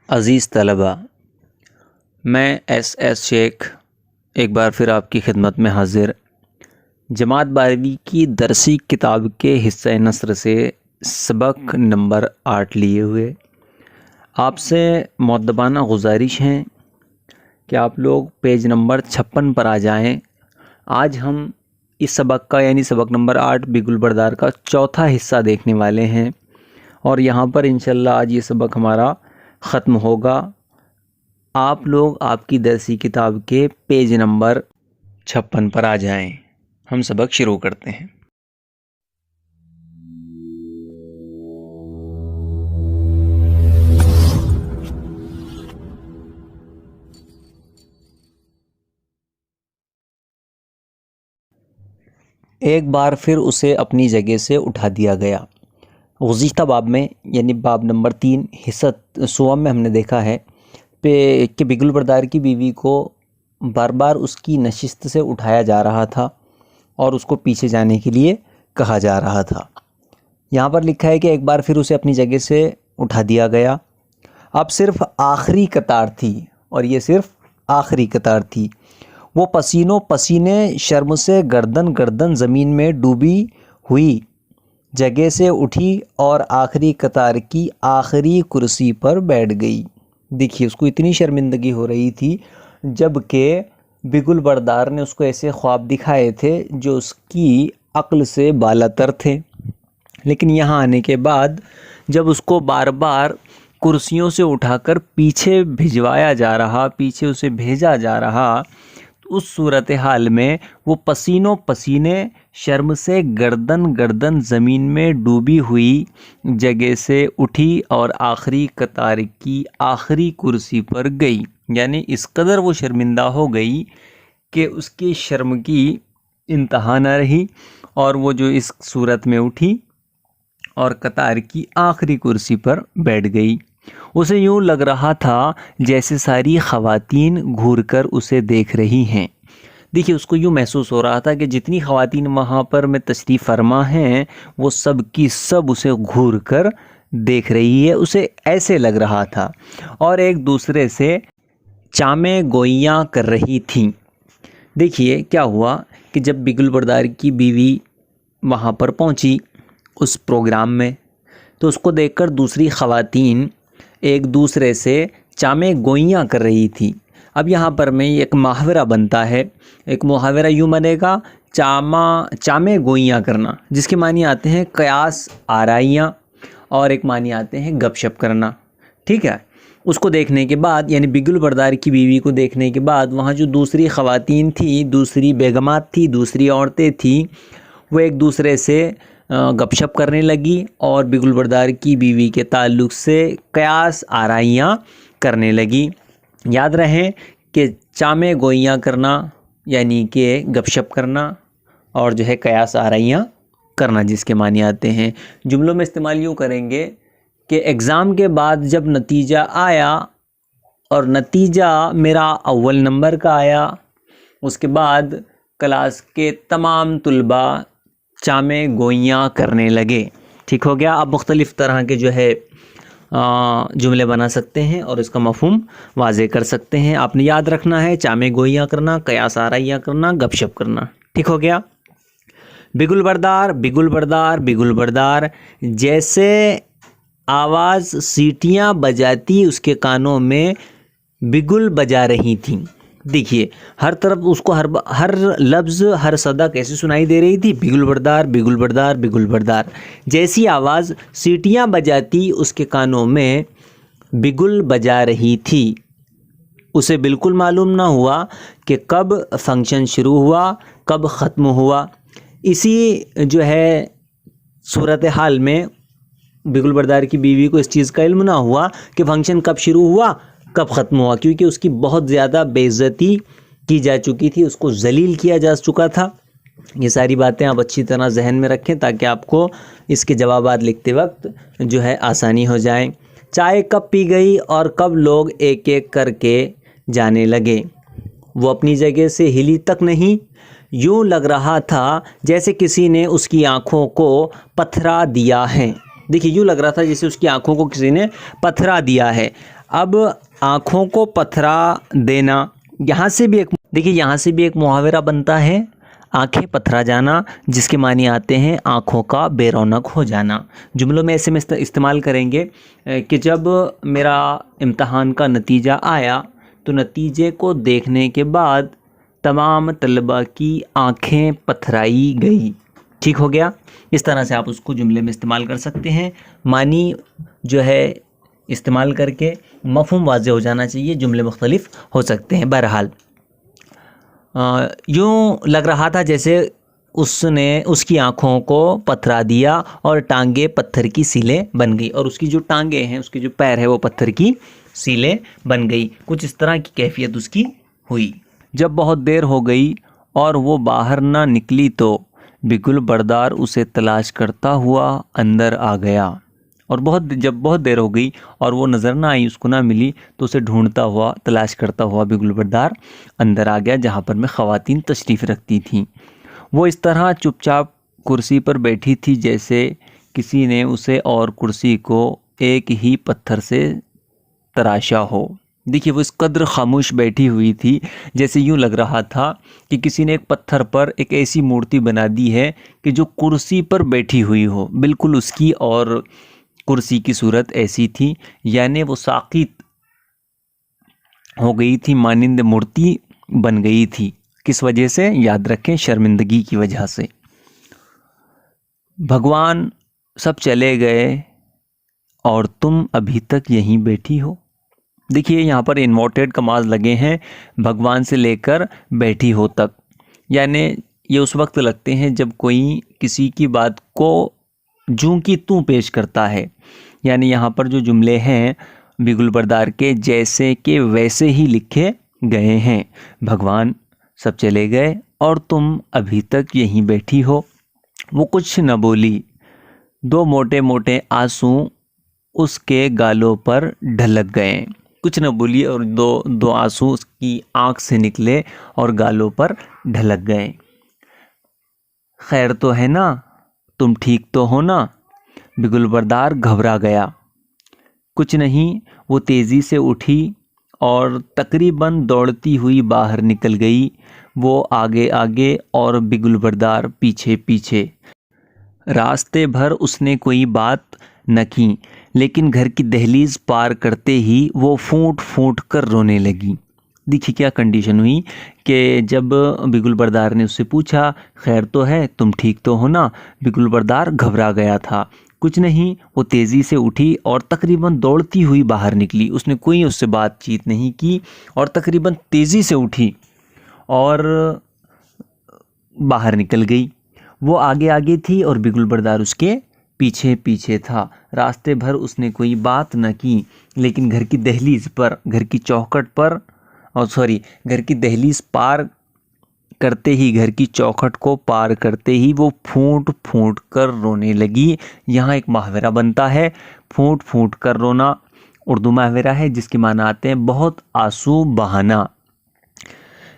عزیز طلبہ، میں ایس شیخ ایک بار پھر آپ کی خدمت میں حاضر جماعت 12ویں کی درسی کتاب کے حصہ نثر سے سبق نمبر 8 لیے ہوئے آپ سے مؤدبانہ گزارش ہے کہ آپ لوگ پیج نمبر 56 پر آ جائیں۔ آج ہم اس سبق کا یعنی سبق نمبر 8 بگل بردار کا چوتھا حصہ دیکھنے والے ہیں، اور یہاں پر انشاءاللہ آج یہ سبق ہمارا ختم ہوگا۔ آپ لوگ آپ کی درسی کتاب کے پیج نمبر 56 پر آ جائیں، ہم سبق شروع کرتے ہیں۔ ایک بار پھر اسے اپنی جگہ سے اٹھا دیا گیا۔ گزشتہ باب میں یعنی باب نمبر 3 حصہ سوم میں ہم نے دیکھا ہے کہ بگل بردار کی بیوی کو بار بار اس کی نشست سے اٹھایا جا رہا تھا اور اس کو پیچھے جانے کے لیے کہا جا رہا تھا۔ یہاں پر لکھا ہے کہ ایک بار پھر اسے اپنی جگہ سے اٹھا دیا گیا۔ اب صرف آخری قطار تھی، اور یہ صرف آخری قطار تھی۔ وہ پسینوں پسینے شرم سے گردن زمین میں ڈوبی ہوئی جگہ سے اٹھی اور آخری قطار کی آخری کرسی پر بیٹھ گئی۔ دیکھیے، اس کو اتنی شرمندگی ہو رہی تھی جبکہ بگل بردار نے اس کو ایسے خواب دکھائے تھے جو اس کی عقل سے بالاتر تھے، لیکن یہاں آنے کے بعد جب اس کو بار بار کرسیوں سے اٹھا کر پیچھے بھجوایا جا رہا، پیچھے اسے بھیجا جا رہا، اس صورتحال میں وہ پسینوں پسینے شرم سے گردن زمین میں ڈوبی ہوئی جگہ سے اٹھی اور آخری قطار کی آخری کرسی پر گئی۔ یعنی اس قدر وہ شرمندہ ہو گئی کہ اس کی شرم کی انتہا نہ رہی، اور وہ جو اس صورت میں اٹھی اور قطار کی آخری کرسی پر بیٹھ گئی۔ اسے یوں لگ رہا تھا جیسے ساری خواتین گھور کر اسے دیکھ رہی ہیں۔ دیکھیے، اس کو یوں محسوس ہو رہا تھا کہ جتنی خواتین وہاں پر میں تشریف فرما ہیں وہ سب کی سب اسے گھور کر دیکھ رہی ہے، اسے ایسے لگ رہا تھا، اور ایک دوسرے سے چامیں گوئیاں کر رہی تھیں۔ دیکھیے کیا ہوا کہ جب بگل بردار کی بیوی وہاں پر پہنچی اس پروگرام میں، تو اس کو دیکھ کر دوسری خواتین ایک دوسرے سے چامیں گوئیاں کر رہی تھی۔ اب یہاں پر میں ایک محاورہ بنتا ہے، ایک محاورہ یوں بنے گا چامیں گوئیاں کرنا، جس کے معنی آتے ہیں قیاس آرائیاں، اور ایک معنی آتے ہیں گپ شپ کرنا۔ ٹھیک ہے، اس کو دیکھنے کے بعد یعنی بگل بردار کی بیوی کو دیکھنے کے بعد وہاں جو دوسری خواتین تھیں، دوسری بیگمات تھیں، دوسری عورتیں تھیں، وہ ایک دوسرے سے گپ شپ کرنے لگی اور بگل بردار کی بیوی کے تعلق سے قیاس آرائیاں کرنے لگی۔ یاد رہیں کہ چامیں گوئیاں کرنا یعنی کہ گپ شپ کرنا، اور جو ہے قیاس آرائیاں کرنا جس کے معنی آتے ہیں۔ جملوں میں استعمال یوں کریں گے کہ ایگزام کے بعد جب نتیجہ آیا اور نتیجہ میرا اول نمبر کا آیا، اس کے بعد کلاس کے تمام طلباء چامیں گوئیاں کرنے لگے۔ ٹھیک ہو گیا؟ آپ مختلف طرح کے جو ہے جملے بنا سکتے ہیں اور اس کا مفہوم واضح کر سکتے ہیں۔ آپ نے یاد رکھنا ہے چامیں گوئیاں کرنا، قیاس آرائیاں کرنا، گپ شپ کرنا۔ ٹھیک ہو گیا؟ بگل بردار جیسے آواز سیٹیاں بجاتی اس کے کانوں میں بگل بجا رہی تھیں۔ دیکھیے، ہر طرف اس کو ہر لفظ ہر صدا کیسے سنائی دے رہی تھی؟ بگل بردار جیسی آواز سیٹیاں بجاتی اس کے کانوں میں بگل بجا رہی تھی۔ اسے بالکل معلوم نہ ہوا کہ کب فنکشن شروع ہوا، کب ختم ہوا۔ اسی جو ہے صورتحال میں بگل بردار کی بیوی کو اس چیز کا علم نہ ہوا کہ فنکشن کب شروع ہوا، کب ختم ہوا، کیونکہ اس کی بہت زیادہ بے عزتی کی جا چکی تھی، اس کو ذلیل کیا جا چکا تھا۔ یہ ساری باتیں آپ اچھی طرح ذہن میں رکھیں تاکہ آپ کو اس کے جوابات لکھتے وقت جو ہے آسانی ہو جائے۔ چائے کب پی گئی اور کب لوگ ایک ایک کر کے جانے لگے۔ وہ اپنی جگہ سے ہلی تک نہیں، یوں لگ رہا تھا جیسے کسی نے اس کی آنکھوں کو پتھرا دیا ہے۔ دیکھیے، یوں لگ رہا تھا جیسے اس کی آنکھوں کو کسی نے پتھرا دیا ہے۔ اب آنکھوں کو پتھرا دینا، یہاں سے بھی ایک دیکھیے یہاں سے بھی ایک محاورہ بنتا ہے، آنکھیں پتھرا جانا، جس کے معنی آتے ہیں آنکھوں کا بے رونق ہو جانا۔ جملوں میں ایسے میں استعمال کریں گے کہ جب میرا امتحان کا نتیجہ آیا تو نتیجے کو دیکھنے کے بعد تمام طلباء کی آنکھیں پتھرائی گئی۔ ٹھیک ہو گیا؟ اس طرح سے آپ اس کو جملے میں استعمال کر سکتے ہیں۔ معنی جو ہے استعمال کر کے مفہوم واضح ہو جانا چاہیے، جملے مختلف ہو سکتے ہیں۔ بہرحال یوں لگ رہا تھا جیسے اس نے اس کی آنکھوں کو پتھرا دیا اور ٹانگیں پتھر کی سیلیں بن گئی، اور اس کی جو ٹانگیں ہیں، اس کے جو پیر ہے، وہ پتھر کی سیلیں بن گئی۔ کچھ اس طرح کی کیفیت اس کی ہوئی۔ جب بہت دیر ہو گئی اور وہ باہر نہ نکلی تو بگل بردار اسے تلاش کرتا ہوا اندر آ گیا، اور جب بہت دیر ہو گئی اور وہ نظر نہ آئی، اس کو نہ ملی، تو اسے ڈھونڈتا ہوا، تلاش کرتا ہوا بگل بردار اندر آ گیا جہاں پر میں خواتین تشریف رکھتی تھیں۔ وہ اس طرح چپ چاپ کرسی پر بیٹھی تھی جیسے کسی نے اسے اور کرسی کو ایک ہی پتھر سے تراشا ہو۔ دیکھیے وہ اس قدر خاموش بیٹھی ہوئی تھی جیسے یوں لگ رہا تھا کہ کسی نے ایک پتھر پر ایک ایسی مورتی بنا دی ہے کہ جو کرسی پر بیٹھی ہوئی ہو، بالکل اس کی اور کرسی کی صورت ایسی تھی، یعنی وہ ساقط ہو گئی تھی، مانند مورتی بن گئی تھی۔ کس وجہ سے؟ یاد رکھیں، شرمندگی کی وجہ سے۔ بھگوان سب چلے گئے اور تم ابھی تک یہیں بیٹھی ہو۔ دیکھیے یہاں پر انورٹیڈ کماز لگے ہیں، بھگوان سے لے کر بیٹھی ہو تک، یعنی یہ اس وقت لگتے ہیں جب کوئی کسی کی بات کو جوں کی توں پیش کرتا ہے، یعنی یہاں پر جو جملے ہیں بگل بردار کے جیسے کہ ویسے ہی لکھے گئے ہیں۔ بھگوان سب چلے گئے اور تم ابھی تک یہیں بیٹھی ہو۔ وہ کچھ نہ بولی، دو موٹے موٹے آنسو اس کے گالوں پر ڈھلک گئے۔ کچھ نہ بولی اور دو آنسو اس کی آنکھ سے نکلے اور گالوں پر ڈھلک گئے۔ خیر تو ہے نا؟ تم ٹھیک تو ہو نا؟ بگل بردار گھبرا گیا۔ کچھ نہیں، وہ تیزی سے اٹھی اور تقریباً دوڑتی ہوئی باہر نکل گئی، وہ آگے آگے اور بگل بردار پیچھے پیچھے۔ راستے بھر اس نے کوئی بات نہ کی، لیکن گھر کی دہلیز پار کرتے ہی وہ پھونٹ پھونٹ کر رونے لگی۔ دیکھیے کیا کنڈیشن ہوئی کہ جب بگل بردار نے اس سے پوچھا خیر تو ہے، تم ٹھیک تو ہو نا، بگل بردار گھبرا گیا تھا۔ کچھ نہیں، وہ تیزی سے اٹھی اور تقریباً دوڑتی ہوئی باہر نکلی۔ اس نے کوئی اس سے بات چیت نہیں کی اور تقریباً تیزی سے اٹھی اور باہر نکل گئی۔ وہ آگے آگے تھی اور بگل بردار اس کے پیچھے پیچھے تھا۔ راستے بھر اس نے کوئی بات نہ کی، لیکن گھر کی دہلیز پر، گھر کی چوکھٹ پر گھر کی دہلیز پار کرتے ہی، گھر کی چوکھٹ کو پار کرتے ہی وہ پھونٹ پھونٹ کر رونے لگی۔ یہاں ایک محاورہ بنتا ہے، پھونٹ پھونٹ کر رونا، اردو محاورہ ہے جس کے معنی آتے ہیں بہت آنسو بہانا۔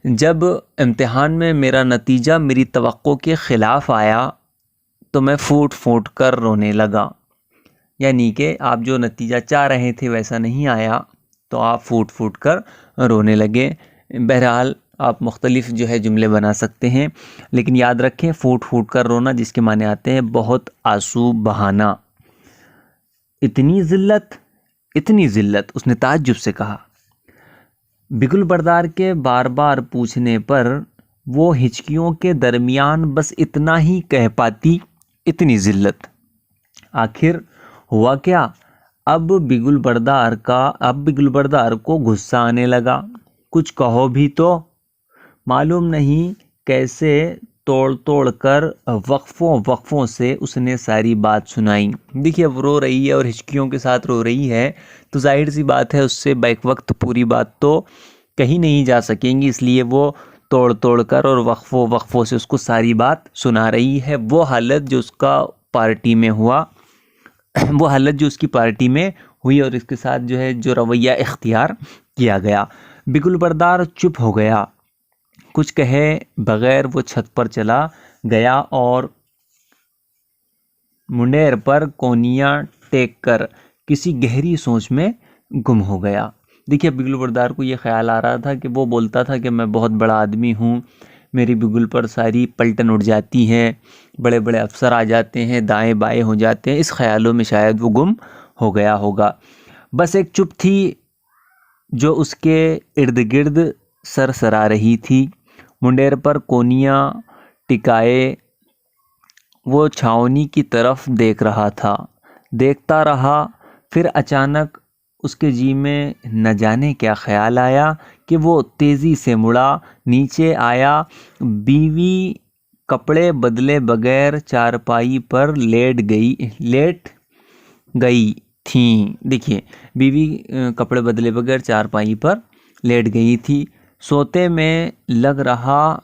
جب امتحان میں میرا نتیجہ میری توقع کے خلاف آیا تو میں پھوٹ پھوٹ کر رونے لگا، یعنی کہ آپ جو نتیجہ چاہ رہے تھے ویسا نہیں آیا تو آپ پھوٹ پھوٹ کر رونے لگے۔ بہرحال آپ مختلف جو ہے جملے بنا سکتے ہیں، لیکن یاد رکھیں پھوٹ پھوٹ کر رونا جس کے معنی آتے ہیں بہت آنسو بہانا۔ اتنی ذلت، اس نے تعجب سے کہا۔ بگل بردار کے بار بار پوچھنے پر وہ ہچکیوں کے درمیان بس اتنا ہی کہہ پاتی، اتنی ذلت۔ آخر ہوا کیا؟ اب بگل بردار کو غصہ آنے لگا۔ کچھ کہو بھی تو، معلوم نہیں کیسے توڑ توڑ کر وقفوں سے اس نے ساری بات سنائی۔ دیکھیے اب رو رہی ہے اور ہچکیوں کے ساتھ رو رہی ہے تو ظاہر سی بات ہے اس سے بیک وقت پوری بات تو کہیں نہیں جا سکیں گی، اس لیے وہ توڑ توڑ کر اور وقفوں سے اس کو ساری بات سنا رہی ہے۔ وہ حالت جو اس کی پارٹی میں ہوئی اور اس کے ساتھ جو ہے جو رویہ اختیار کیا گیا۔ بگل بردار چپ ہو گیا۔ کچھ کہے بغیر وہ چھت پر چلا گیا اور منڈیر پر کونیاں ٹیک کر کسی گہری سوچ میں گم ہو گیا۔ دیکھیے بگل بردار کو یہ خیال آ رہا تھا کہ وہ بولتا تھا کہ میں بہت بڑا آدمی ہوں، میری بگل پر ساری پلٹن اڑ جاتی ہے، بڑے بڑے افسر آ جاتے ہیں، دائیں بائیں ہو جاتے ہیں، اس خیالوں میں شاید وہ گم ہو گیا ہوگا۔ بس ایک چپ تھی جو اس کے ارد گرد سرسرا رہی تھی، منڈیر پر کونیاں ٹکائے وہ چھاؤنی کی طرف دیکھ رہا تھا، دیکھتا رہا۔ پھر اچانک اس کے جی میں نہ جانے کیا خیال آیا کہ وہ تیزی سے مڑا، نیچے آیا۔ بیوی کپڑے بدلے بغیر چارپائی پر لیٹ گئی تھیں۔ دیکھیے بیوی کپڑے بدلے بغیر چارپائی پر لیٹ گئی تھی۔ سوتے میں لگ رہا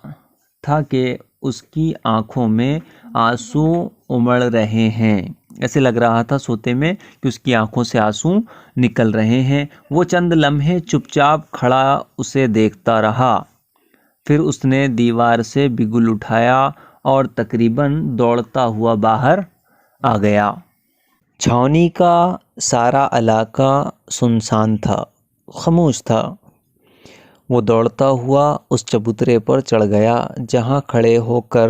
تھا کہ اس کی آنکھوں میں آنسو امڑ رہے ہیں، ایسے لگ رہا تھا سوتے میں کہ اس کی آنکھوں سے آنسو نکل رہے ہیں۔ وہ چند لمحے چپ چاپ کھڑا اسے دیکھتا رہا، پھر اس نے دیوار سے بگل اٹھایا اور تقریباً دوڑتا ہوا باہر آ گیا۔ چھاؤنی کا سارا علاقہ سنسان تھا، خاموش تھا۔ وہ دوڑتا ہوا اس چبوترے پر چڑھ گیا جہاں کھڑے ہو کر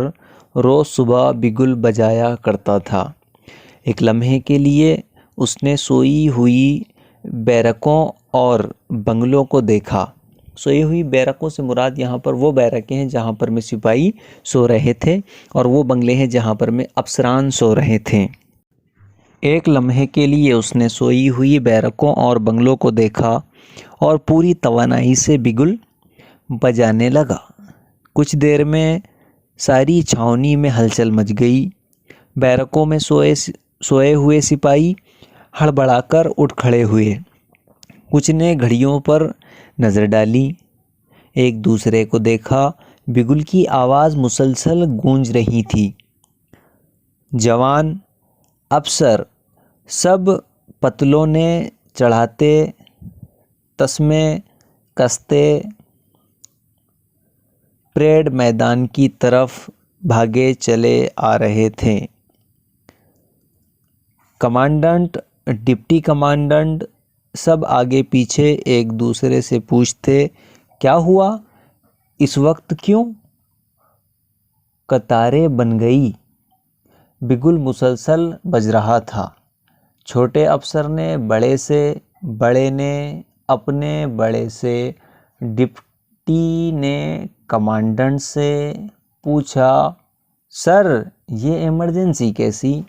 روز صبح بگل بجایا کرتا تھا۔ ایک لمحے کے لیے اس نے سوئی ہوئی بیرکوں اور بنگلوں کو دیکھا۔ سوئی ہوئی بیرکوں سے مراد یہاں پر وہ بیرکیں ہیں جہاں پر میں سپاہی سو رہے تھے، اور وہ بنگلے ہیں جہاں پر میں افسران سو رہے تھے۔ ایک لمحے کے لیے اس نے سوئی ہوئی بیرکوں اور بنگلوں کو دیکھا اور پوری توانائی سے بگل بجانے لگا۔ کچھ دیر میں ساری چھاؤنی میں ہلچل مچ گئی۔ بیرکوں میں سوئے ہوئے سپاہی ہڑبڑا کر اٹھ کھڑے ہوئے۔ کچھ نے گھڑیوں پر نظر ڈالی، ایک دوسرے کو دیکھا۔ بگل کی آواز مسلسل گونج رہی تھی۔ جوان افسر سب پتلونے چڑھاتے، تسمے کستے پریڈ میدان کی طرف بھاگے چلے آ رہے تھے۔ کمانڈنٹ، ڈپٹی کمانڈنٹ سب آگے پیچھے ایک دوسرے سے پوچھتے، کیا ہوا؟ اس وقت کیوں؟ قطاریں بن گئی۔ بگل مسلسل بج رہا تھا۔ چھوٹے افسر نے بڑے سے، بڑے نے اپنے بڑے سے، ڈپٹی نے کمانڈنٹ سے پوچھا، سر یہ ایمرجنسی کیسی؟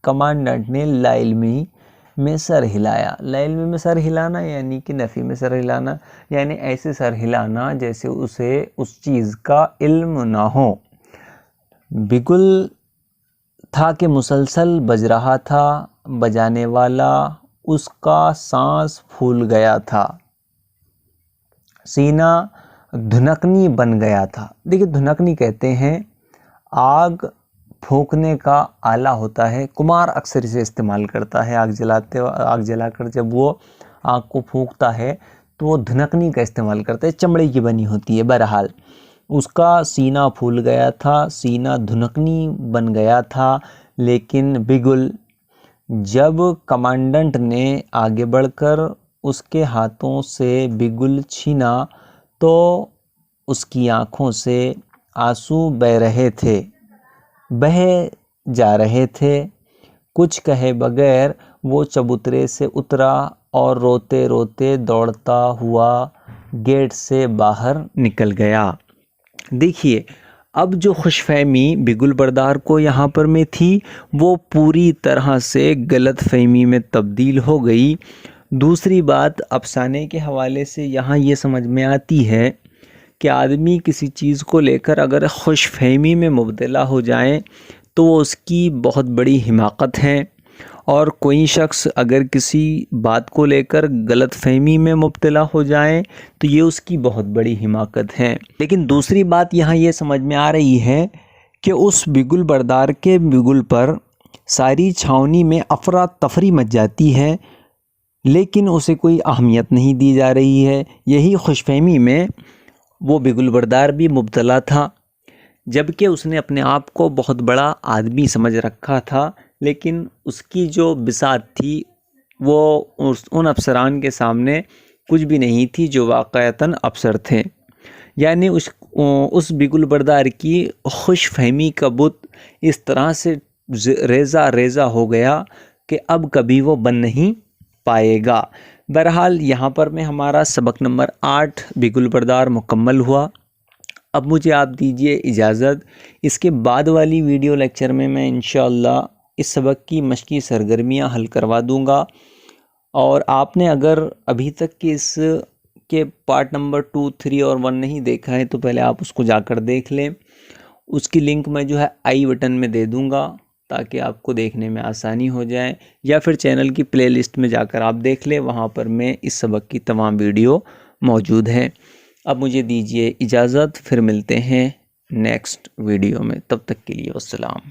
کمانڈنٹ نے لا علمی میں سر ہلایا۔ لا علمی میں سر ہلانا یعنی کہ نفی میں سر ہلانا، یعنی ایسے سر ہلانا جیسے اسے اس چیز کا علم نہ ہو۔ بگل تھا کہ مسلسل بج رہا تھا، بجانے والا اس کا سانس پھول گیا تھا، سینہ دھنکنی بن گیا تھا۔ دیکھیے دھنکنی کہتے ہیں آگ پھونکنے کا آلہ ہوتا ہے، کمار اکثر اسے استعمال کرتا ہے۔ آگ جلا کر جب وہ آگ کو پھونکتا ہے تو وہ دھنکنی کا استعمال کرتا ہے، چمڑے کی بنی ہوتی ہے۔ بہرحال اس کا سینہ پھول گیا تھا، سینہ دھنکنی بن گیا تھا۔ لیکن بگل، جب کمانڈنٹ نے آگے بڑھ کر اس کے ہاتھوں سے بگل چھینا تو اس کی آنکھوں سے آنسو بہہ جا رہے تھے۔ کچھ کہے بغیر وہ چبوترے سے اترا اور روتے روتے دوڑتا ہوا گیٹ سے باہر نکل گیا۔ دیکھیے اب جو خوش فہمی بگل بردار کو یہاں پر میں تھی وہ پوری طرح سے غلط فہمی میں تبدیل ہو گئی۔ دوسری بات افسانے کے حوالے سے یہاں یہ سمجھ میں آتی ہے کہ آدمی کسی چیز کو لے کر اگر خوش فہمی میں مبتلا ہو جائیں تو وہ اس کی بہت بڑی حماقت ہے، اور کوئی شخص اگر کسی بات کو لے کر غلط فہمی میں مبتلا ہو جائیں تو یہ اس کی بہت بڑی حماقت ہے۔ لیکن دوسری بات یہاں یہ سمجھ میں آ رہی ہے کہ اس بگل بردار کے بگل پر ساری چھاؤنی میں افراتفری مچ جاتی ہے لیکن اسے کوئی اہمیت نہیں دی جا رہی ہے۔ یہی خوش فہمی میں وہ بگل بردار بھی مبتلا تھا، جبکہ اس نے اپنے آپ کو بہت بڑا آدمی سمجھ رکھا تھا، لیکن اس کی جو بساط تھی وہ ان افسران کے سامنے کچھ بھی نہیں تھی جو واقعتاً افسر تھے۔ یعنی اس بگل بردار کی خوش فہمی کا بت اس طرح سے ریزہ ریزہ ہو گیا کہ اب کبھی وہ بن نہیں پائے گا۔ بہرحال یہاں پر میں ہمارا سبق نمبر 8 بگل بردار مکمل ہوا۔ اب مجھے آپ دیجئے اجازت، اس کے بعد والی ویڈیو لیکچر میں انشاءاللہ اس سبق کی مشقی سرگرمیاں حل کروا دوں گا، اور آپ نے اگر ابھی تک کہ اس کے پارٹ نمبر 2، 3 اور 1 نہیں دیکھا ہے تو پہلے آپ اس کو جا کر دیکھ لیں۔ اس کی لنک میں جو ہے آئی بٹن میں دے دوں گا تاکہ آپ کو دیکھنے میں آسانی ہو جائے، یا پھر چینل کی پلے لسٹ میں جا کر آپ دیکھ لیں، وہاں پر میں اس سبق کی تمام ویڈیو موجود ہے۔ اب مجھے دیجئے اجازت، پھر ملتے ہیں نیکسٹ ویڈیو میں، تب تک کے لیے والسلام۔